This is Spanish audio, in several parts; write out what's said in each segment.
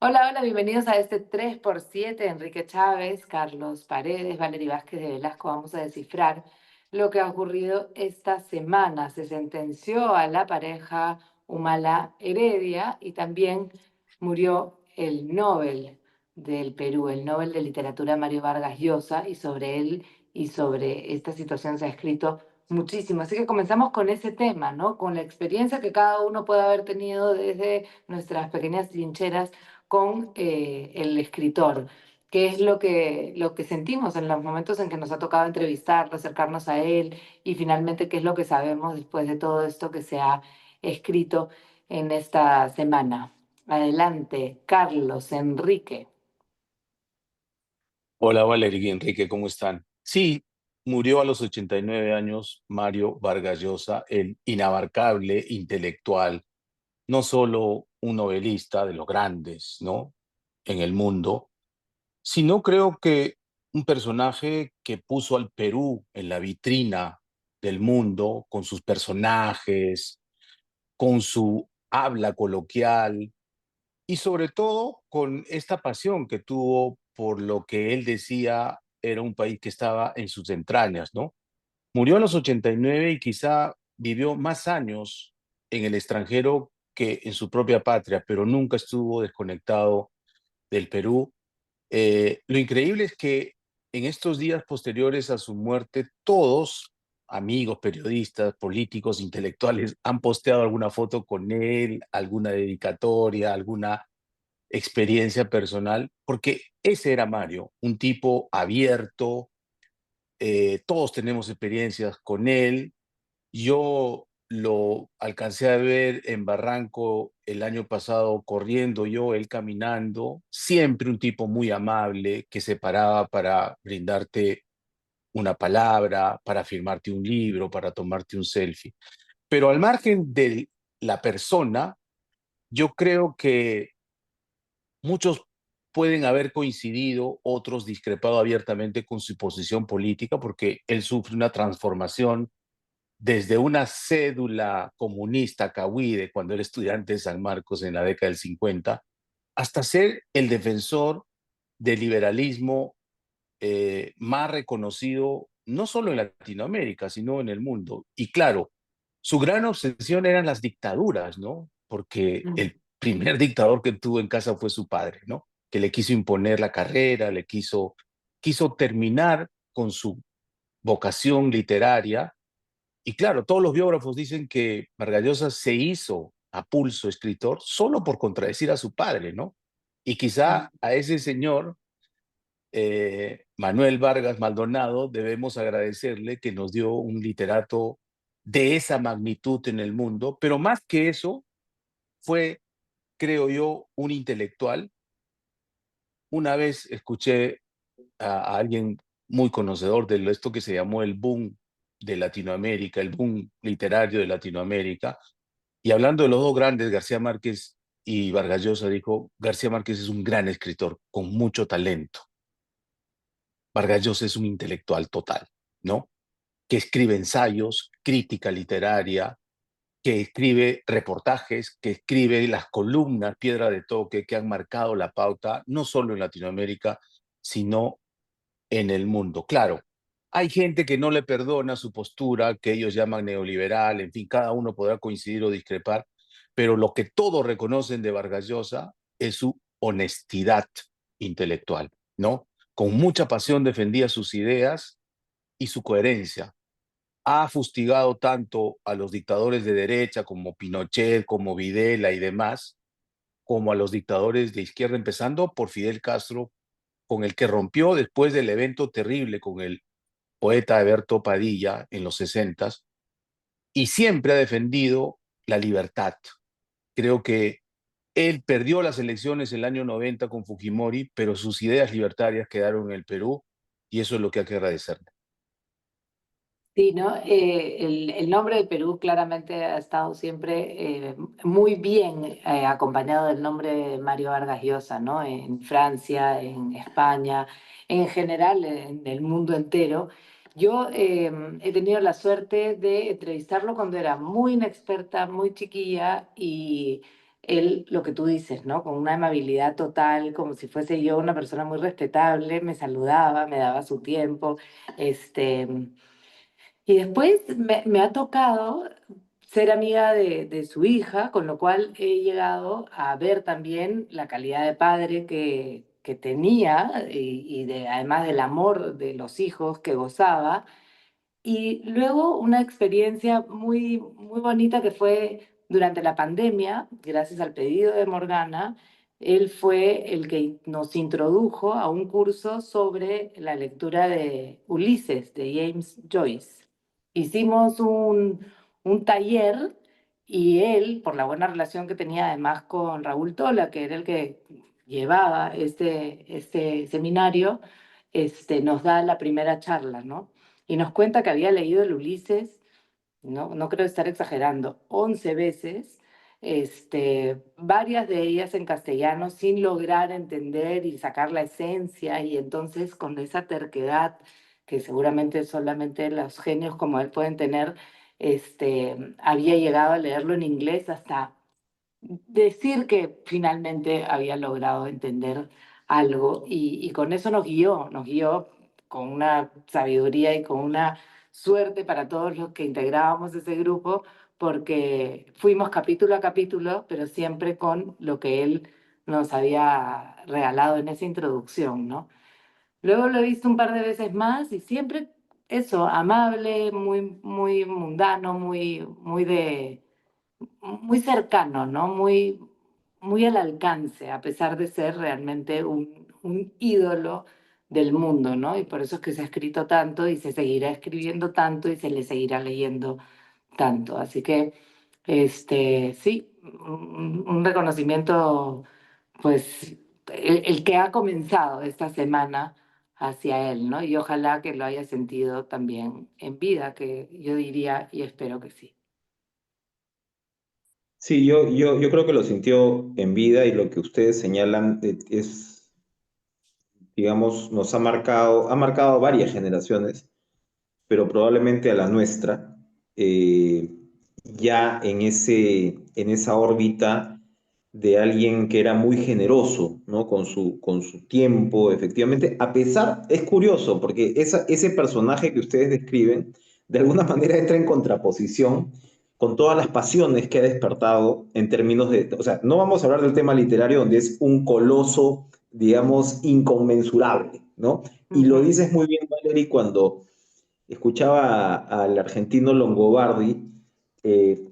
Hola, hola, bienvenidos a este 3x7. Enrique Chávez, Carlos Paredes, Valery Vázquez de Velasco. Vamos a descifrar lo que ha ocurrido esta semana. Se sentenció a la pareja Humala Heredia y también murió el Nobel del Perú, el Nobel de Literatura Mario Vargas Llosa, y sobre él y sobre esta situación se ha escrito muchísimo. Así que comenzamos con ese tema, ¿no? Con la experiencia que cada uno puede haber tenido desde nuestras pequeñas trincheras con el escritor, qué es lo que sentimos en los momentos en que nos ha tocado entrevistarlo, acercarnos a él y finalmente qué es lo que sabemos después de todo esto que se ha escrito en esta semana. Adelante, Carlos Enrique. Hola Valeria y Enrique, ¿cómo están? Sí, murió a los 89 años Mario Vargas Llosa, el inabarcable intelectual, no solo un novelista de los grandes, ¿no? En el mundo, sino creo que un personaje que puso al Perú en la vitrina del mundo con sus personajes, con su habla coloquial y sobre todo con esta pasión que tuvo por lo que él decía era un país que estaba en sus entrañas, ¿no? Murió a los 89 y quizá vivió más años en el extranjero que en su propia patria, pero nunca estuvo desconectado del Perú. Lo increíble es que en estos días posteriores a su muerte, todos, amigos, periodistas, políticos, intelectuales, han posteado alguna foto con él, alguna dedicatoria, alguna experiencia personal, porque ese era Mario, un tipo abierto, todos tenemos experiencias con él. Yo lo alcancé a ver en Barranco el año pasado corriendo, yo, él caminando, siempre un tipo muy amable que se paraba para brindarte una palabra, para firmarte un libro, para tomarte un selfie. Pero al margen de la persona, yo creo que muchos pueden haber coincidido, otros discrepado abiertamente con su posición política, porque él sufre una transformación desde una cédula comunista cahuide cuando era estudiante en San Marcos en la década del 50, hasta ser el defensor del liberalismo más reconocido, no solo en Latinoamérica, sino en el mundo. Y claro, su gran obsesión eran las dictaduras, ¿no? Porque Mm. el primer dictador que tuvo en casa fue su padre, ¿no? Que le quiso imponer la carrera, quiso terminar con su vocación literaria. Y claro, todos los biógrafos dicen que Vargas Llosa se hizo a pulso escritor solo por contradecir a su padre, ¿no? Y quizá a ese señor Manuel Vargas Maldonado, debemos agradecerle que nos dio un literato de esa magnitud en el mundo, pero más que eso, fue, creo yo, un intelectual. Una vez escuché a alguien muy conocedor de esto que se llamó el boom de Latinoamérica, el boom literario de Latinoamérica, y hablando de los dos grandes, García Márquez y Vargas Llosa, dijo, García Márquez es un gran escritor con mucho talento. Vargas Llosa es un intelectual total, ¿no? Que escribe ensayos, crítica literaria, que escribe reportajes, que escribe las columnas, piedra de toque, que han marcado la pauta, no solo en Latinoamérica, sino en el mundo. Claro, hay gente que no le perdona su postura, que ellos llaman neoliberal, en fin, cada uno podrá coincidir o discrepar, pero lo que todos reconocen de Vargas Llosa es su honestidad intelectual, ¿no? Con mucha pasión defendía sus ideas y su coherencia. Ha fustigado tanto a los dictadores de derecha como Pinochet, como Videla y demás, como a los dictadores de izquierda, empezando por Fidel Castro, con el que rompió después del evento terrible con el poeta Alberto Padilla en los 60, y siempre ha defendido la libertad. Creo que él perdió las elecciones en el año 90 con Fujimori, pero sus ideas libertarias quedaron en el Perú y eso es lo que hay que agradecerle. Sí, ¿no? El nombre de Perú claramente ha estado siempre muy bien acompañado del nombre de Mario Vargas Llosa, ¿no? En Francia, en España, en general, en el mundo entero. Yo he tenido la suerte de entrevistarlo cuando era muy inexperta, muy chiquilla y él, lo que tú dices, ¿no? Con una amabilidad total, como si fuese yo una persona muy respetable, me saludaba, me daba su tiempo, este, y después me ha tocado ser amiga de su hija, con lo cual he llegado a ver también la calidad de padre que tenía y de, además del amor de los hijos que gozaba. Y luego una experiencia muy, muy bonita que fue durante la pandemia, gracias al pedido de Morgana, él fue el que nos introdujo a un curso sobre la lectura de Ulises, de James Joyce. Hicimos un taller y él, por la buena relación que tenía además con Raúl Tola, que era el que llevaba este seminario, nos da la primera charla, ¿no? Y nos cuenta que había leído el Ulises, no creo estar exagerando, 11 veces, varias de ellas en castellano sin lograr entender y sacar la esencia, y entonces con esa terquedad que seguramente solamente los genios como él pueden tener, había llegado a leerlo en inglés hasta decir que finalmente había logrado entender algo y con eso nos guió con una sabiduría y con una suerte para todos los que integrábamos ese grupo, porque fuimos capítulo a capítulo, pero siempre con lo que él nos había regalado en esa introducción, ¿no? Luego lo he visto un par de veces más y siempre eso, amable, muy, muy mundano, muy, muy cercano, ¿no? Muy, muy al alcance, a pesar de ser realmente un ídolo del mundo, ¿no? Y por eso es que se ha escrito tanto y se seguirá escribiendo tanto y se le seguirá leyendo tanto. Así que, sí, un reconocimiento, pues, el que ha comenzado esta semana hacia él, ¿no? Y ojalá que lo haya sentido también en vida, que yo diría y espero que sí. Sí, yo creo que lo sintió en vida y lo que ustedes señalan es, digamos, ha marcado a varias generaciones, pero probablemente a la nuestra, eh, ya en esa órbita de alguien que era muy generoso, ¿no? Con su tiempo, efectivamente, a pesar, es curioso, porque ese personaje que ustedes describen, de alguna manera entra en contraposición con todas las pasiones que ha despertado en términos de, o sea, no vamos a hablar del tema literario donde es un coloso, digamos, inconmensurable, ¿no? Y lo Ujú. dices muy bien, Valerie, cuando escuchaba al argentino Longobardi eh,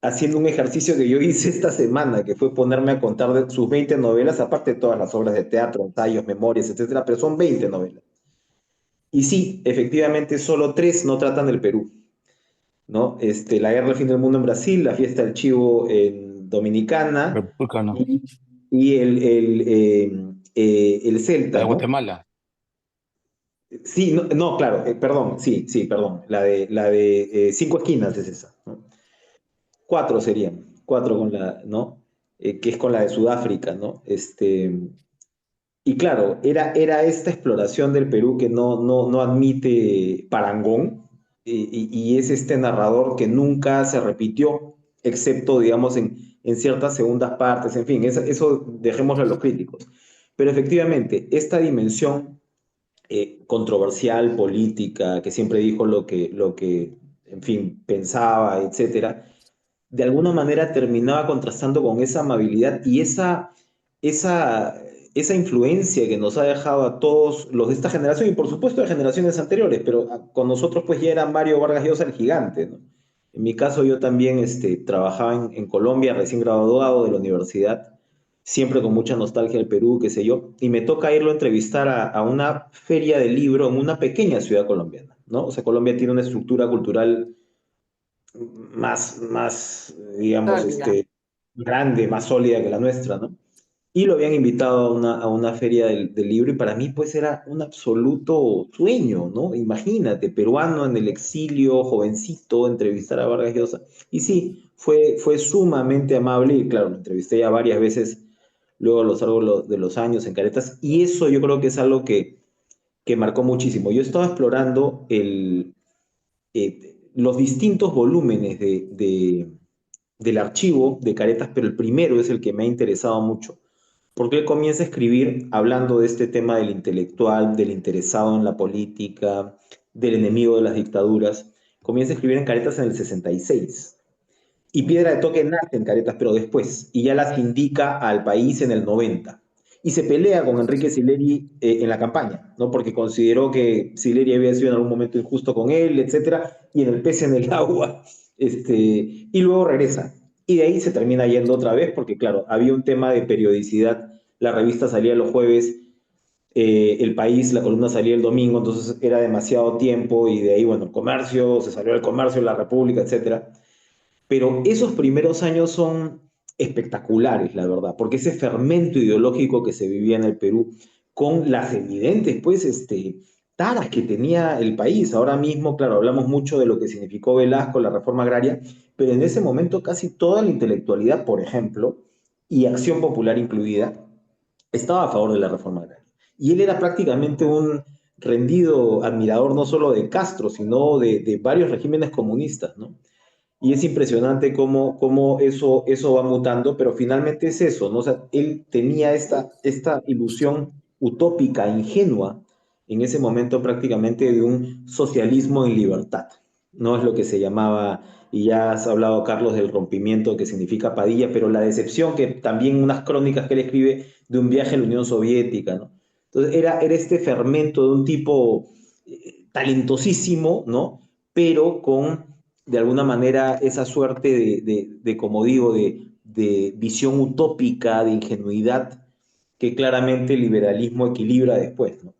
haciendo un ejercicio que yo hice esta semana, que fue ponerme a contar de sus 20 novelas, aparte de todas las obras de teatro, ensayos, memorias, etcétera, pero son 20 novelas. Y sí, efectivamente, solo tres no tratan del Perú, ¿no? La guerra del fin del mundo en Brasil, la fiesta del chivo en Dominicana República no. y, y el La Celta, de ¿no? Guatemala. Sí, no, no, claro, perdón, sí, sí, perdón. La de Cinco Esquinas es esa, ¿no? Cuatro serían, cuatro con la, ¿no? Que es con la de Sudáfrica, ¿no? Y claro, era esta exploración del Perú que no admite parangón, y es este narrador que nunca se repitió, excepto, digamos, en ciertas segundas partes, en fin, eso dejémoslo a los críticos. Pero efectivamente, esta dimensión controversial, política, que siempre dijo en fin, pensaba, etcétera, de alguna manera terminaba contrastando con esa amabilidad y esa, esa influencia que nos ha dejado a todos los de esta generación y por supuesto de generaciones anteriores, pero con nosotros pues ya era Mario Vargas Llosa el gigante, ¿no? En mi caso yo también trabajaba en Colombia, recién graduado de la universidad, siempre con mucha nostalgia del Perú, qué sé yo, y me toca irlo a entrevistar a una feria de libro en una pequeña ciudad colombiana, ¿no? O sea, Colombia tiene una estructura cultural más, digamos, Sólida. grande, más sólida que la nuestra, ¿no? Y lo habían invitado a una feria del libro y para mí pues era un absoluto sueño, ¿no? Imagínate, peruano en el exilio, jovencito, entrevistar a Vargas Llosa. Y sí, fue sumamente amable y claro, lo entrevisté ya varias veces luego a lo largo de los años en Caretas y eso yo creo que es algo que marcó muchísimo. Yo estaba explorando los distintos volúmenes del archivo de Caretas, pero el primero es el que me ha interesado mucho, porque él comienza a escribir hablando de este tema del intelectual, del interesado en la política, del enemigo de las dictaduras. Comienza a escribir en Caretas en el 66. Y Piedra de Toque nace en Caretas, pero después, y ya las indica al país en el 90. Y se pelea con Enrique Sileri en la campaña, ¿no? Porque consideró que Sileri había sido en algún momento injusto con él, etcétera, y en el pez en el agua, y luego regresa. Y de ahí se termina yendo otra vez, porque claro, había un tema de periodicidad, la revista salía los jueves, el país, la columna salía el domingo, entonces era demasiado tiempo, y de ahí, bueno, el comercio, se salió el comercio, la República, etcétera. Pero esos primeros años son espectaculares, la verdad, porque ese fermento ideológico que se vivía en el Perú, con las evidentes, pues, taras que tenía el país. Ahora mismo, claro, hablamos mucho de lo que significó Velasco, la reforma agraria, pero en ese momento casi toda la intelectualidad, por ejemplo, y Acción Popular incluida, estaba a favor de la reforma agraria. Y él era prácticamente un rendido admirador no solo de Castro, sino de varios regímenes comunistas, ¿no? Y es impresionante cómo eso va mutando, pero finalmente es eso, ¿no? O sea, él tenía esta ilusión utópica, ingenua, en ese momento prácticamente de un socialismo en libertad, ¿no? Es lo que se llamaba, y ya has hablado, Carlos, del rompimiento que significa Padilla, pero la decepción que también unas crónicas que él escribe de un viaje a la Unión Soviética, ¿no? Entonces era este fermento de un tipo talentosísimo, ¿no? Pero con de alguna manera esa suerte como digo, de visión utópica, de ingenuidad, que claramente el liberalismo equilibra después, ¿no?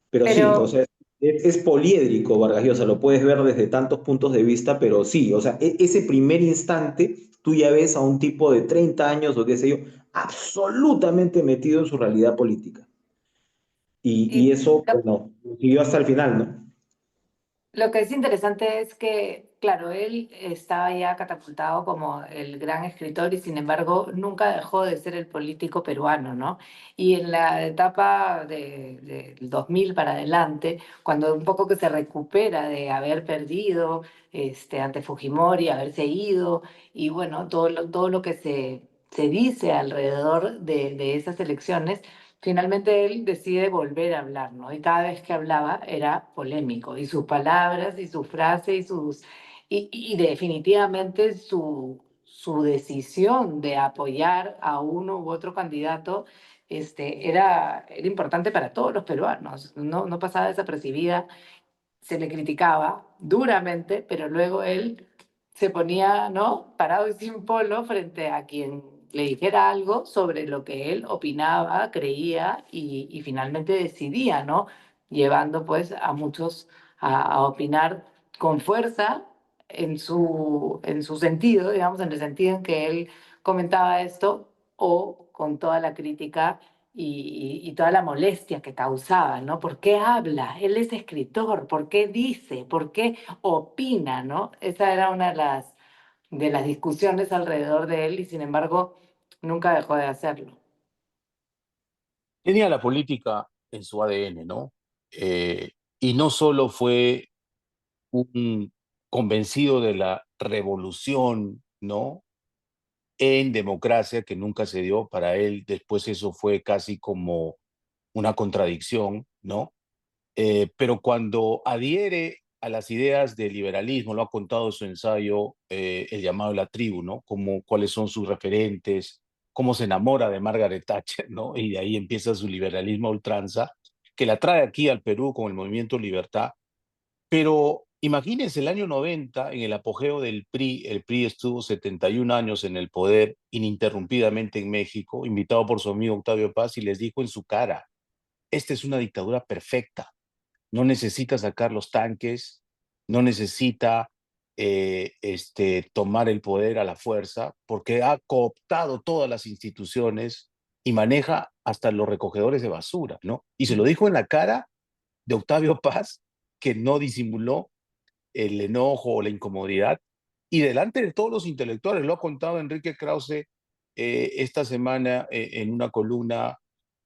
Pero sí, o Pero sea, es poliédrico Vargas Llosa, lo puedes ver desde tantos puntos de vista, pero sí, o sea, ese primer instante, tú ya ves a un tipo de 30 años o qué sé yo, absolutamente metido en su realidad política. Y y eso, lo, bueno, siguió hasta el final, ¿no? lo que es interesante es que, claro, él estaba ya catapultado como el gran escritor y sin embargo nunca dejó de ser el político peruano, ¿no? Y en la etapa del 2000 para adelante, cuando un poco que se recupera de haber perdido ante Fujimori, haberse ido, y bueno, todo lo que se dice alrededor de esas elecciones. Finalmente él decide volver a hablar, ¿no? Y cada vez que hablaba era polémico, y sus palabras, y su frase, y definitivamente su decisión de apoyar a uno u otro candidato era importante para todos los peruanos, no pasaba desapercibida, se le criticaba duramente, pero luego él se ponía, ¿no? Parado y sin polo frente a quien le dijera algo sobre lo que él opinaba, creía y finalmente decidía, ¿no? Llevando pues a muchos a opinar con fuerza en su sentido, digamos, en el sentido en que él comentaba esto o con toda la crítica y toda la molestia que causaba, ¿no? ¿Por qué habla? Él es escritor, ¿por qué dice? ¿Por qué opina? ¿No? Esa era una de las discusiones alrededor de él y sin embargo nunca dejó de hacerlo. Tenía la política en su ADN, ¿no? Y no solo fue un convencido de la revolución, ¿no? En democracia que nunca se dio para él, después eso fue casi como una contradicción, ¿no? Pero cuando adhiere a las ideas del liberalismo, lo ha contado en su ensayo, El llamado de la tribu, ¿no? Como, cuáles son sus referentes, cómo se enamora de Margaret Thatcher, ¿no? Y de ahí empieza su liberalismo a ultranza, que la trae aquí al Perú con el movimiento Libertad. Pero imagínense el año 90, en el apogeo del PRI, el PRI estuvo 71 años en el poder ininterrumpidamente en México, invitado por su amigo Octavio Paz, y les dijo en su cara, esta es una dictadura perfecta, no necesita sacar los tanques, no necesita tomar el poder a la fuerza, porque ha cooptado todas las instituciones y maneja hasta los recogedores de basura, ¿no? Y se lo dijo en la cara de Octavio Paz, que no disimuló el enojo o la incomodidad, y delante de todos los intelectuales, lo ha contado Enrique Krause esta semana en una columna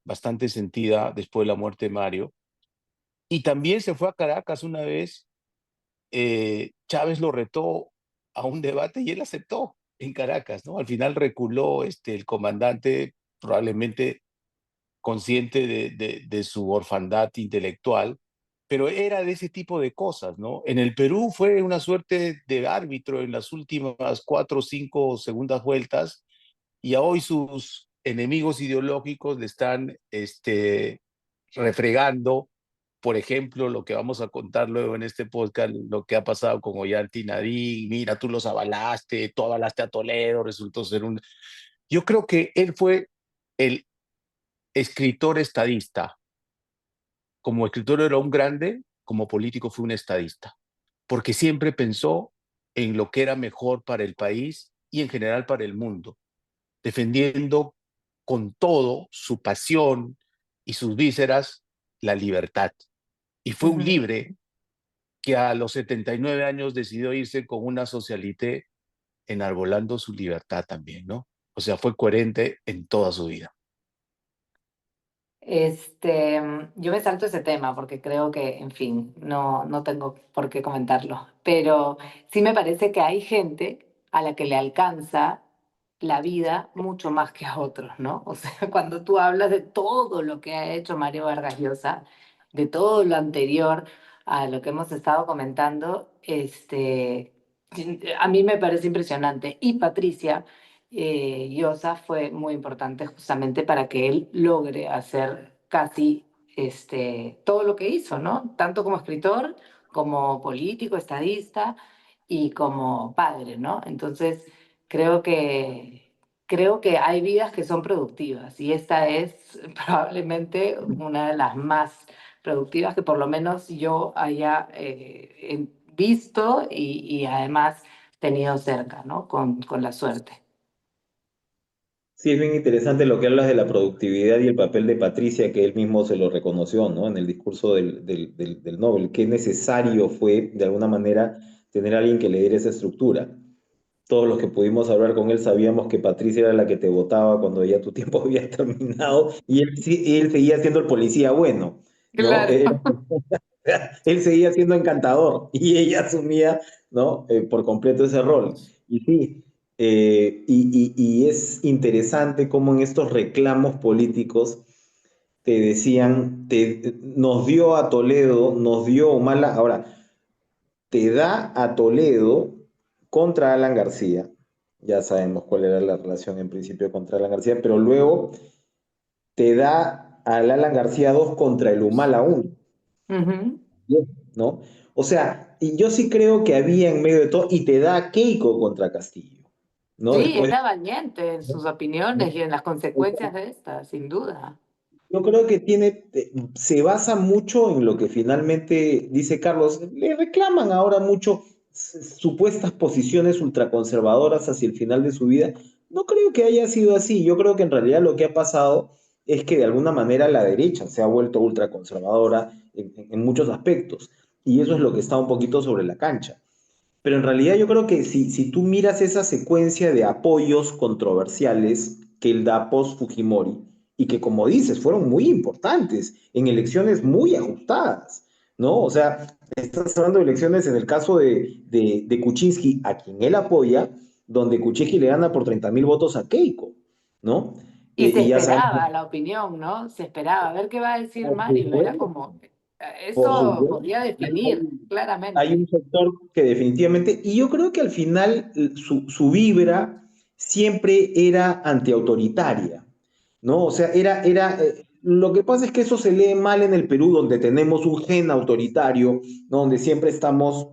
bastante sentida después de la muerte de Mario, y también se fue a Caracas una vez, Chávez lo retó a un debate y él aceptó. en Caracas, ¿no? Al final reculó el comandante, probablemente consciente de su orfandad intelectual, pero era de ese tipo de cosas, ¿no? En el Perú fue una suerte de árbitro en las últimas 4 o 5 segundas vueltas, y a hoy sus enemigos ideológicos le están refregando, por ejemplo, lo que vamos a contar luego en este podcast, lo que ha pasado con Ollanta y Nadine. Mira, tú avalaste a Toledo, resultó ser un... Yo creo que él fue el escritor estadista. Como escritor era un grande, como político fue un estadista, porque siempre pensó en lo que era mejor para el país y en general para el mundo, defendiendo con todo su pasión y sus vísceras la libertad. Y fue un Ujú. libre que a los 79 años decidió irse con una socialité enarbolando su libertad también, ¿no? O sea, fue coherente en toda su vida. Yo me salto ese tema porque creo que, en fin, no tengo por qué comentarlo, pero sí me parece que hay gente a la que le alcanza la vida mucho más que a otros, ¿no? O sea, cuando tú hablas de todo lo que ha hecho Mario Vargas Llosa, de todo lo anterior a lo que hemos estado comentando, a mí me parece impresionante. Y Patricia Llosa fue muy importante justamente para que él logre hacer casi todo lo que hizo, ¿no? Tanto como escritor, como político, estadista y como padre, ¿no? Entonces, creo que, creo que hay vidas que son productivas y esta es probablemente una de las más productivas que por lo menos yo haya visto y además tenido cerca, ¿no? Con la suerte. Sí, es bien interesante lo que hablas de la productividad y el papel de Patricia, que él mismo se lo reconoció, ¿no? En el discurso del Nobel. Qué necesario fue, de alguna manera, tener a alguien que le diera esa estructura. Todos los que pudimos hablar con él sabíamos que Patricia era la que te votaba cuando ya tu tiempo había terminado y él, él seguía siendo el policía bueno, ¿no? Claro. Él seguía siendo encantador y ella asumía, ¿no? Por completo ese rol. Y sí, y es interesante cómo en estos reclamos políticos te decían, nos dio a Toledo, nos dio Humala, ahora, te da a Toledo contra Alan García, ya sabemos cuál era la relación en principio contra Alan García, pero luego te da al Alan García 2 contra el Humala 1. Ujú. ¿No? O sea, y yo sí creo que había en medio de todo, y te da a Keiko contra Castillo, ¿no? Sí, Después, era valiente en sus opiniones y en las consecuencias de estas, sin duda. yo creo que se basa mucho en lo que finalmente dice Carlos. Le reclaman ahora mucho supuestas posiciones ultraconservadoras hacia el final de su vida. No creo que haya sido así. Yo creo que en realidad lo que ha pasado es que de alguna manera la derecha se ha vuelto ultraconservadora en muchos aspectos. Y eso es lo que está un poquito sobre la cancha. Pero en realidad yo creo que si tú miras esa secuencia de apoyos controversiales que él da post-Fujimori, y que como dices, fueron muy importantes, en elecciones muy ajustadas, ¿no? O sea, estás hablando de elecciones en el caso de Kuczynski, a quien él apoya, donde Kuczynski le gana por 30.000 votos a Keiko, ¿no? Y se Y ya sabemos, esperaba la opinión, ¿no? Se esperaba a ver qué va a decir por Mario. Era supuesto, como, por eso supuesto, podía definir hay claramente. un sector que definitivamente, y yo creo que al final su vibra siempre era antiautoritaria, ¿no? O sea, lo que pasa es que eso se lee mal en el Perú, donde tenemos un gen autoritario, ¿no? Donde siempre estamos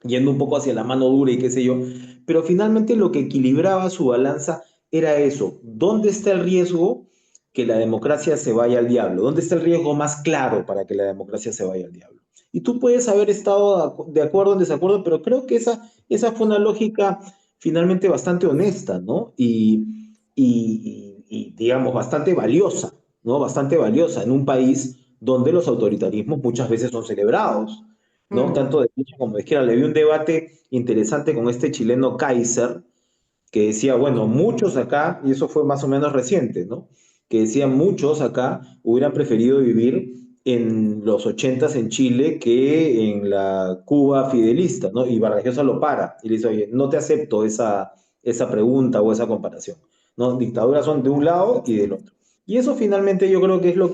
yendo un poco hacia la mano dura y qué sé yo, pero finalmente lo que equilibraba su balanza era eso. ¿Dónde está el riesgo que la democracia se vaya al diablo? ¿Dónde está el riesgo más claro para que la democracia se vaya al diablo? Y tú puedes haber estado de acuerdo o en desacuerdo, pero creo que esa fue una lógica finalmente bastante honesta, ¿no? Y, digamos, bastante valiosa, ¿no? Bastante valiosa en un país donde los autoritarismos muchas veces son celebrados, ¿no? Mm. Tanto de derecha como de izquierda. Le vi un debate interesante con este chileno Kaiser, que decía, bueno, muchos acá, y eso fue más o menos reciente, ¿no? Que decía, muchos acá hubieran preferido vivir en los 80 en Chile que en la Cuba fidelista, ¿no? Y Vargas Llosa lo para y le dice, oye, no te acepto esa pregunta o esa comparación, ¿no? Dictaduras son de un lado y del otro. Y eso finalmente yo creo que es lo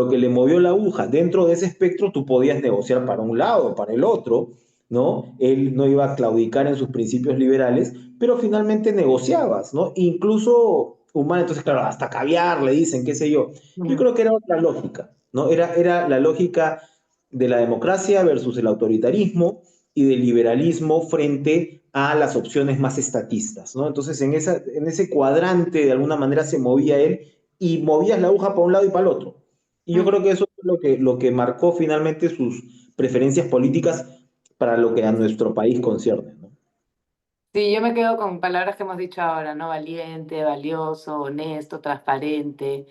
que le movió la aguja. Dentro de ese espectro tú podías negociar para un lado, para el otro, ¿no? Él no iba a claudicar en sus principios liberales, pero finalmente negociabas, ¿no? Incluso humano, entonces claro, hasta caviar le dicen, qué sé yo. Yo Mm. creo que era otra lógica, ¿no? Era la lógica de la democracia versus el autoritarismo y del liberalismo frente a las opciones más estatistas, ¿no? Entonces, en ese cuadrante, de alguna manera, se movía él y movías la aguja para un lado y para el otro. Y yo creo Mm. que eso es lo que marcó finalmente sus preferencias políticas para lo que a nuestro país concierne, ¿no? Sí, yo me quedo con palabras que hemos dicho ahora, ¿no? Valiente, valioso, honesto, transparente,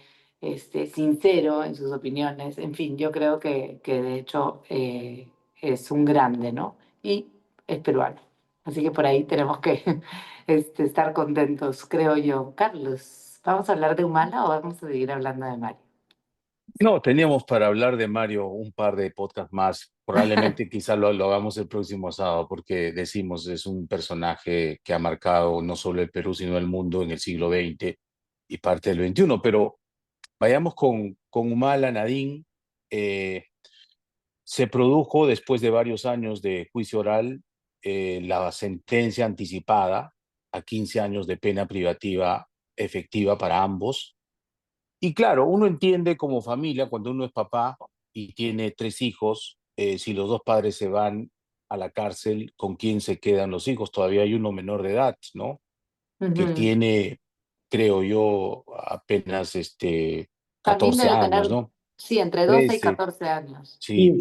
sincero en sus opiniones. En fin, yo creo que de hecho es un grande, ¿no? Y es peruano. Así que por ahí tenemos que estar contentos, creo yo. Carlos, ¿vamos a hablar de Humala o vamos a seguir hablando de Mario? No, teníamos para hablar de Mario un par de podcasts más. Probablemente quizá lo hagamos el próximo sábado, porque decimos, es un personaje que ha marcado no solo el Perú, sino el mundo en el siglo XX y parte del XXI. Pero vayamos con Humala Nadine. Eh, Se produjo después de varios años de juicio oral la sentencia anticipada a 15 años de pena privativa efectiva para ambos. Y claro, uno entiende como familia, cuando uno es papá y tiene tres hijos, si los dos padres se van a la cárcel, ¿con quién se quedan los hijos? Todavía hay uno menor de edad, ¿no? Que Ujú. tiene, creo yo, apenas También 14 debe años, tener, ¿no? sí, entre 12 y 13, 14 años. sí.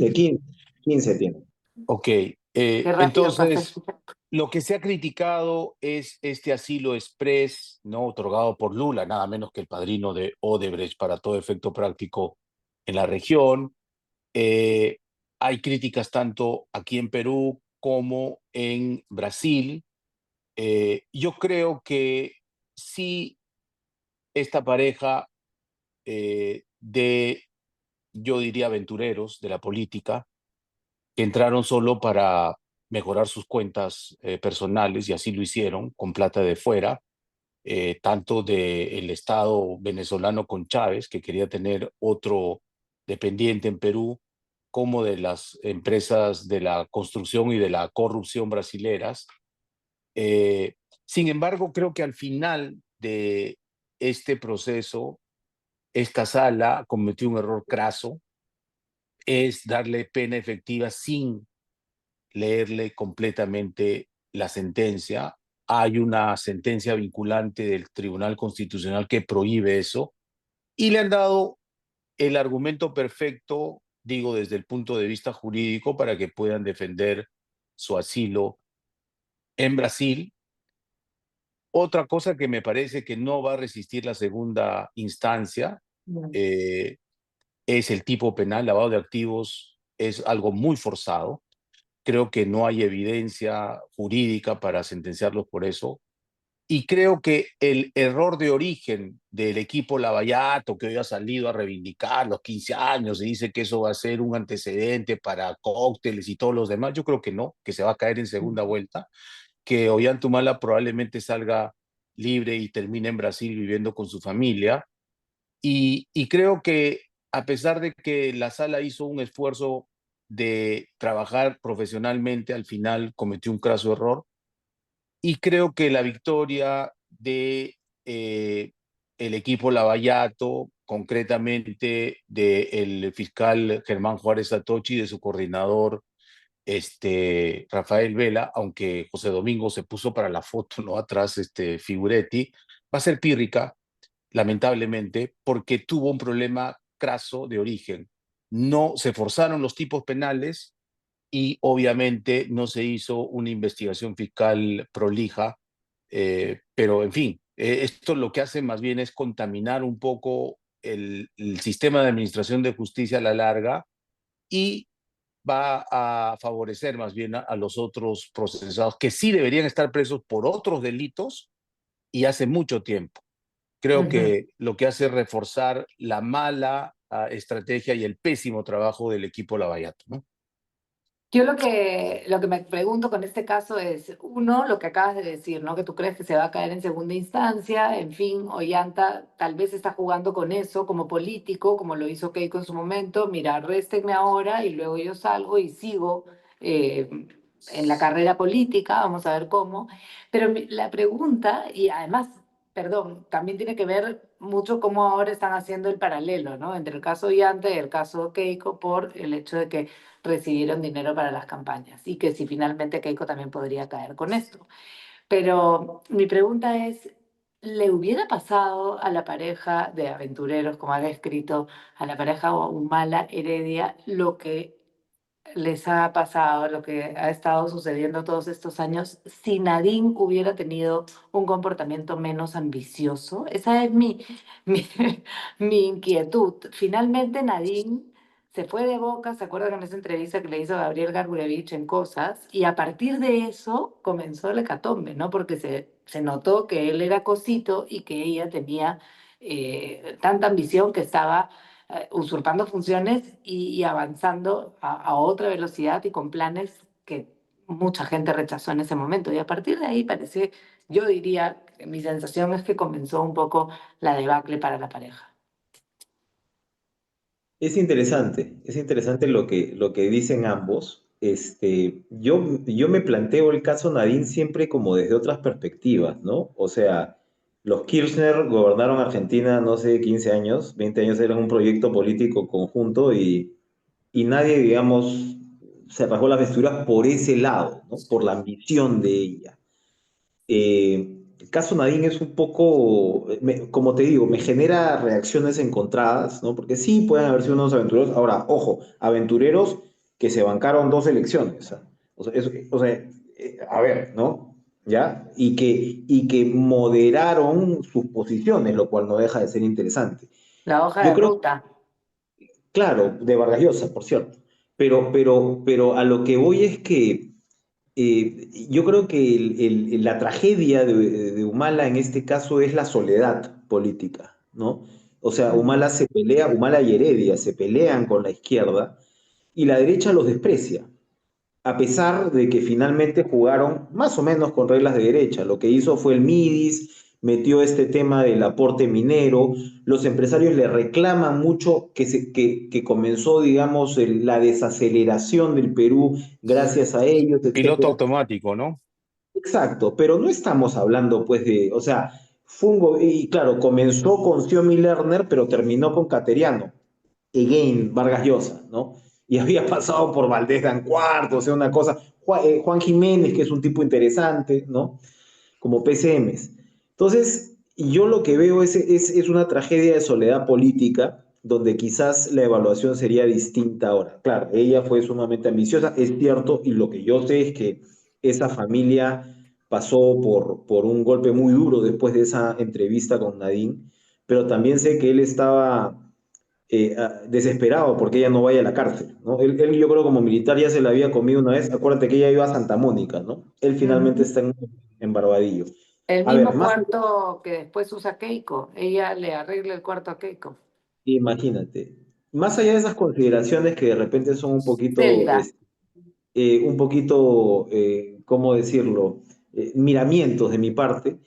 15 tiene. Ok, Qué rápido pasa el entonces, tiempo. lo que se ha criticado es este asilo express, ¿no? Otorgado por Lula, nada menos que el padrino de Odebrecht para todo efecto práctico en la región. Eh, Hay críticas tanto aquí en Perú como en Brasil. Yo creo que sí, esta pareja de, yo diría, aventureros de la política, que entraron solo para mejorar sus cuentas personales y así lo hicieron con plata de fuera, tanto del Estado venezolano con Chávez, que quería tener otro dependiente en Perú, como de las empresas de la construcción y de la corrupción brasileras. Eh, Sin embargo, creo que al final de este proceso, esta sala cometió un error craso, es darle pena efectiva sin leerle completamente la sentencia. Hay una sentencia vinculante del Tribunal Constitucional que prohíbe eso y le han dado el argumento perfecto, digo, desde el punto de vista jurídico, para que puedan defender su asilo en Brasil. Otra cosa que me parece que no va a resistir la segunda instancia Mm. eh, es el tipo penal. Lavado de activos es algo muy forzado. Creo que no hay evidencia jurídica para sentenciarlos por eso. Y creo que el error de origen del equipo Lavallato, que hoy ha salido a reivindicar los 15 años y dice que eso va a ser un antecedente para cócteles y todos los demás, yo creo que no, que se va a caer en segunda vuelta, que Ollanta probablemente salga libre y termine en Brasil viviendo con su familia. Y creo que a pesar de que la sala hizo un esfuerzo de trabajar profesionalmente, al final cometió un craso error. Y creo que la victoria de el equipo Lavallato, concretamente del fiscal Germán Juárez Atochi y de su coordinador Rafael Vela, aunque José Domingo se puso para la foto, ¿no? Atrás, Figuretti, va a ser pírrica, lamentablemente, porque tuvo un problema craso de origen. No se forzaron los tipos penales y obviamente no se hizo una investigación fiscal prolija, pero en fin, esto lo que hace más bien es contaminar un poco el sistema de administración de justicia a la larga y va a favorecer más bien a los otros procesados que sí deberían estar presos por otros delitos y hace mucho tiempo. Creo Ujú. que lo que hace es reforzar la mala estrategia y el pésimo trabajo del equipo Lavallato, ¿no? Yo lo que me pregunto con este caso es, uno, lo que acabas de decir, ¿no? Que tú crees que se va a caer en segunda instancia, en fin, Ollanta tal vez está jugando con eso como político, como lo hizo Keiko en su momento, mira, arréstenme ahora y luego yo salgo y sigo eh, en la carrera política, vamos a ver cómo. Pero la pregunta, y además, perdón, también tiene que ver mucho cómo ahora están haciendo el paralelo, ¿no? Entre el caso Ollanta y el caso Keiko por el hecho de que recibieron dinero para las campañas y que si finalmente Keiko también podría caer con esto. Pero mi pregunta es, ¿le hubiera pasado a la pareja de aventureros, como ha descrito, a la pareja Humala Heredia, lo que les ha pasado, lo que ha estado sucediendo todos estos años, si Nadine hubiera tenido un comportamiento menos ambicioso? Esa es mi, mi inquietud. Finalmente Nadine se fue de Boca, ¿se acuerdan en esa entrevista que le hizo Gabriel Garbulevich en Cosas? Y a partir de eso comenzó el hecatombe, ¿no? Porque se notó que él era cosito y que ella tenía tanta ambición que estaba usurpando funciones y avanzando a otra velocidad y con planes que mucha gente rechazó en ese momento. Y a partir de ahí parece, yo diría, mi sensación es que comenzó un poco la debacle para la pareja. Es interesante lo que dicen ambos. Yo me planteo el caso Nadine siempre como desde otras perspectivas, ¿no? O sea, los Kirchner gobernaron Argentina, no sé, 15 años, 20 años, eran un proyecto político conjunto y nadie, digamos, se rasgó las vestiduras por ese lado, ¿no? Por la ambición de ella. El caso Nadine es un poco, como te digo, me genera reacciones encontradas, ¿no? Porque sí pueden haber sido unos aventureros. Ahora, ojo, aventureros que se bancaron dos elecciones. ¿Ah? O sea, a ver, ¿no? ¿Ya? Y que moderaron sus posiciones, lo cual no deja de ser interesante. La hoja Yo de creo, ruta. claro, de Vargas Llosa, por cierto. Pero a lo que voy es que yo creo que la tragedia de Humala en este caso es la soledad política, ¿no? O sea, Ujú. Humala se pelea, Humala y Heredia se pelean con la izquierda y la derecha los desprecia, a pesar de que finalmente jugaron más o menos con reglas de derecha. Lo que hizo fue el MIDIS, metió este tema del aporte minero, los empresarios le reclaman mucho que comenzó, digamos, la desaceleración del Perú gracias a ellos, Piloto etcétera. automático, ¿no? Exacto, pero no estamos hablando pues de, o sea, Fungo, y claro, comenzó con Xiomi Lerner, pero terminó con Cateriano, again, Vargas Llosa, ¿no? Y había pasado por Valdés Dan Cuarto, o sea, una cosa, Juan Jiménez, que es un tipo interesante, ¿no? Como PCMs. Entonces, yo lo que veo es una tragedia de soledad política, donde quizás la evaluación sería distinta ahora. Claro, ella fue sumamente ambiciosa, es cierto, y lo que yo sé es que esa familia pasó por un golpe muy duro después de esa entrevista con Nadine, pero también sé que él estaba desesperado porque ella no vaya a la cárcel, ¿no? Él, yo creo como militar ya se la había comido una vez, acuérdate que ella iba a Santa Mónica, ¿no? Él finalmente Ujú. está en Barbadillo. El A ver, mismo más, cuarto que después usa Keiko. Ella le arregla el cuarto a Keiko. imagínate, más allá de esas consideraciones que de repente son Zelda. un poquito, ¿cómo decirlo? Miramientos de mi parte.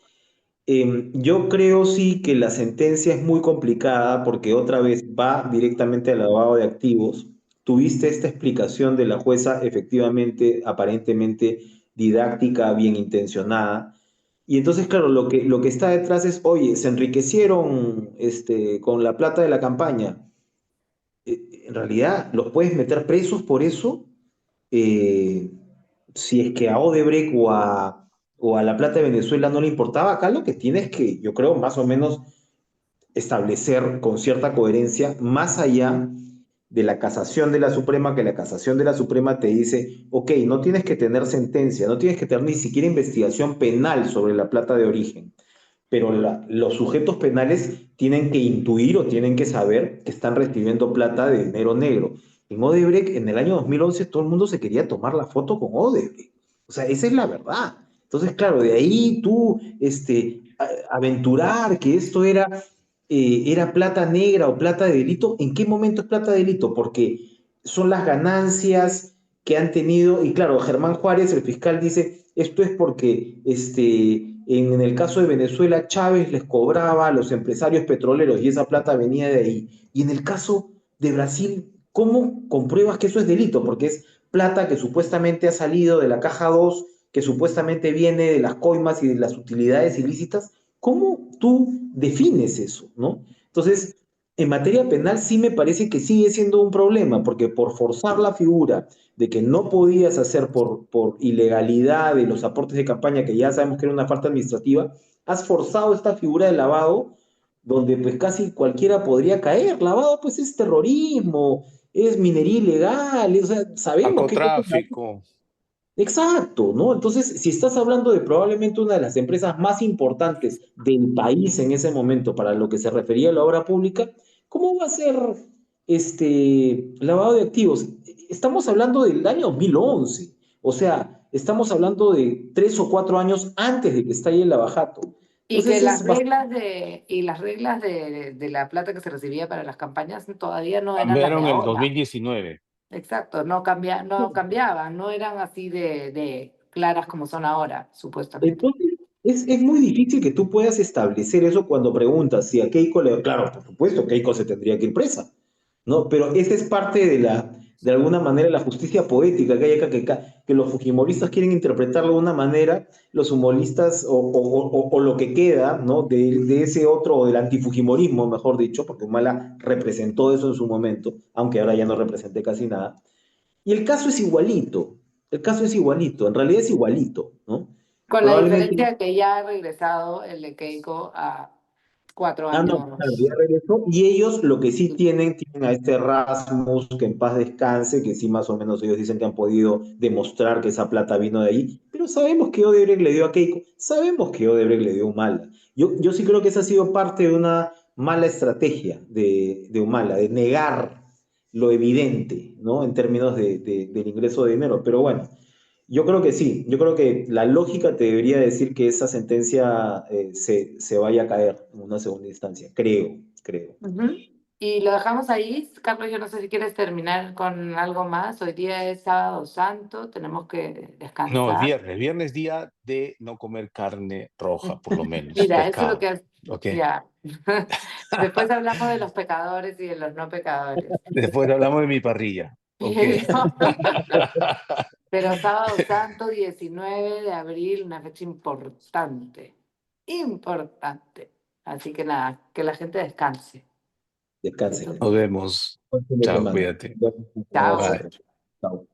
Yo creo sí que la sentencia es muy complicada porque otra vez va directamente al lavado de activos. Tuviste esta explicación de la jueza efectivamente, aparentemente didáctica, bien intencionada. Y entonces, claro, lo que está detrás es, oye, se enriquecieron con la plata de la campaña. En realidad, ¿los puedes meter presos por eso? Eh, si es que a Odebrecht o a la plata de Venezuela no le importaba, acá lo que tienes que, yo creo, más o menos establecer con cierta coherencia, más allá de la casación de la Suprema, que la casación de la Suprema te dice, ok, no tienes que tener sentencia, no tienes que tener ni siquiera investigación penal sobre la plata de origen, pero los sujetos penales tienen que intuir o tienen que saber que están recibiendo plata de dinero negro. En Odebrecht, en el año 2011, todo el mundo se quería tomar la foto con Odebrecht. O sea, esa es la verdad. Entonces, claro, de ahí tú aventurar que esto era plata negra o plata de delito, ¿en qué momento es plata de delito? Porque son las ganancias que han tenido, y claro, Germán Juárez, el fiscal, dice, esto es porque en el caso de Venezuela, Chávez les cobraba a los empresarios petroleros y esa plata venía de ahí. Y en el caso de Brasil, ¿cómo compruebas que eso es delito? Porque es plata que supuestamente ha salido de la caja 2, que supuestamente viene de las coimas y de las utilidades ilícitas. ¿Cómo tú defines eso, no? Entonces, en materia penal sí me parece que sigue siendo un problema, porque por forzar la figura de que no podías hacer por ilegalidad de los aportes de campaña, que ya sabemos que era una falta administrativa, has forzado esta figura de lavado, donde pues casi cualquiera podría caer. Lavado pues es terrorismo, es minería ilegal, o sea, sabemos qué cosa es lavado. Narcotráfico. Exacto, ¿no? Entonces, si estás hablando de probablemente una de las empresas más importantes del país en ese momento para lo que se refería a la obra pública, ¿cómo va a ser lavado de activos? Estamos hablando del año 2011, o sea, estamos hablando de 3 o 4 años antes de que estalle el lavajato. Y que Entonces las es bastante... reglas de la plata que se recibía para las campañas todavía no eran las de Cambiaron el ahora. 2019. Exacto, no cambiaban, no eran así de claras como son ahora, supuestamente. Entonces, es muy difícil que tú puedas establecer eso cuando preguntas si a Keiko le... Claro, por supuesto, Keiko se tendría que ir presa, ¿no? Pero esa es parte de alguna manera, la justicia poética que hay acá, que los fujimoristas quieren interpretarlo de una manera, los humoristas, o lo que queda, ¿no? De ese otro, o del antifujimorismo, mejor dicho, porque Humala representó eso en su momento, aunque ahora ya no represente casi nada. Y el caso es igualito, en realidad es igualito, ¿no? Con la Probablemente... diferencia que ya ha regresado el de Keiko a cuatro Ah, no, claro, ya años. regresó. Y ellos lo que sí tienen a este Rasmus, que en paz descanse, que sí más o menos ellos dicen que han podido demostrar que esa plata vino de ahí, pero sabemos que Odebrecht le dio a Keiko, sabemos que Odebrecht le dio a Humala. Yo sí creo que esa ha sido parte de una mala estrategia de Humala, de negar lo evidente, ¿no? En términos del ingreso de dinero. Pero bueno, yo creo que sí, yo creo que la lógica te debería decir que esa sentencia se vaya a caer en una segunda instancia, creo. Ujú. Y lo dejamos ahí. Carlos, yo no sé si quieres terminar con algo más. Hoy día es sábado santo, tenemos que No, descansar. viernes día de no comer carne roja, por lo menos, Mira, eso es lo pescado. que... ¿Ok? Ya. Después hablamos de los pecadores y de los no pecadores. Después hablamos de mi parrilla. ¿Ok? Pero, pero sábado santo, 19 de abril, una fecha importante. Importante. Así que nada, que la gente descanse. Descansen. Estos Nos días. vemos. Buen fin de Chao, semana. cuídate. Chao. Chao. Bye. Chao.